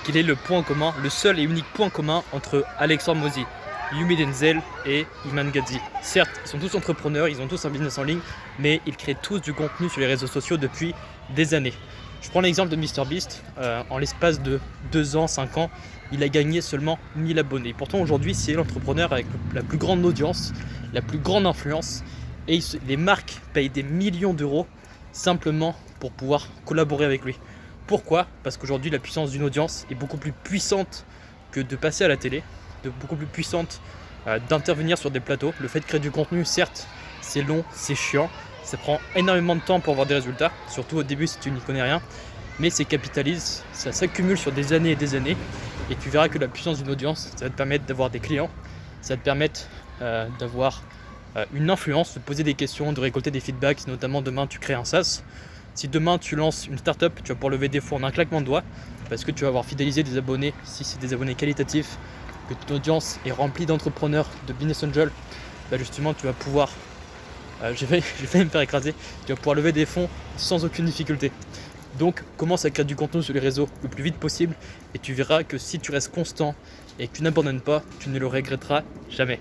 quel est le point commun, le seul et unique point commun entre Alexandre Mozi, Yumi Denzel et Iman Gadzhi. Certes, ils sont tous entrepreneurs, ils ont tous un business en ligne, mais ils créent tous du contenu sur les réseaux sociaux depuis des années. Je prends l'exemple de MrBeast, en l'espace de 2 ans, 5 ans, il a gagné seulement 1000 abonnés. Pourtant aujourd'hui, c'est l'entrepreneur avec la plus grande audience, la plus grande influence, et les marques payent des millions d'euros simplement pour pouvoir collaborer avec lui. Pourquoi? Parce qu'aujourd'hui, la puissance d'une audience est beaucoup plus puissante que de passer à la télé, beaucoup plus puissante d'intervenir sur des plateaux. Le fait de créer du contenu, certes, c'est long, c'est chiant, ça prend énormément de temps pour avoir des résultats, surtout au début si tu n'y connais rien, mais c'est capitalise, ça s'accumule sur des années et des années, et tu verras que la puissance d'une audience, ça va te permettre d'avoir des clients, ça va te permettre d'avoir une influence, de poser des questions, de récolter des feedbacks. Si notamment demain tu crées un SaaS, si demain tu lances une startup, tu vas pouvoir lever des fonds en un claquement de doigts parce que tu vas avoir fidélisé des abonnés, si c'est des abonnés qualitatifs, que ton audience est remplie d'entrepreneurs, de business angels, bah justement tu vas pouvoir, j'ai failli me faire écraser, tu vas pouvoir lever des fonds sans aucune difficulté. Donc commence à créer du contenu sur les réseaux le plus vite possible et tu verras que si tu restes constant et que tu n'abandonnes pas, tu ne le regretteras jamais.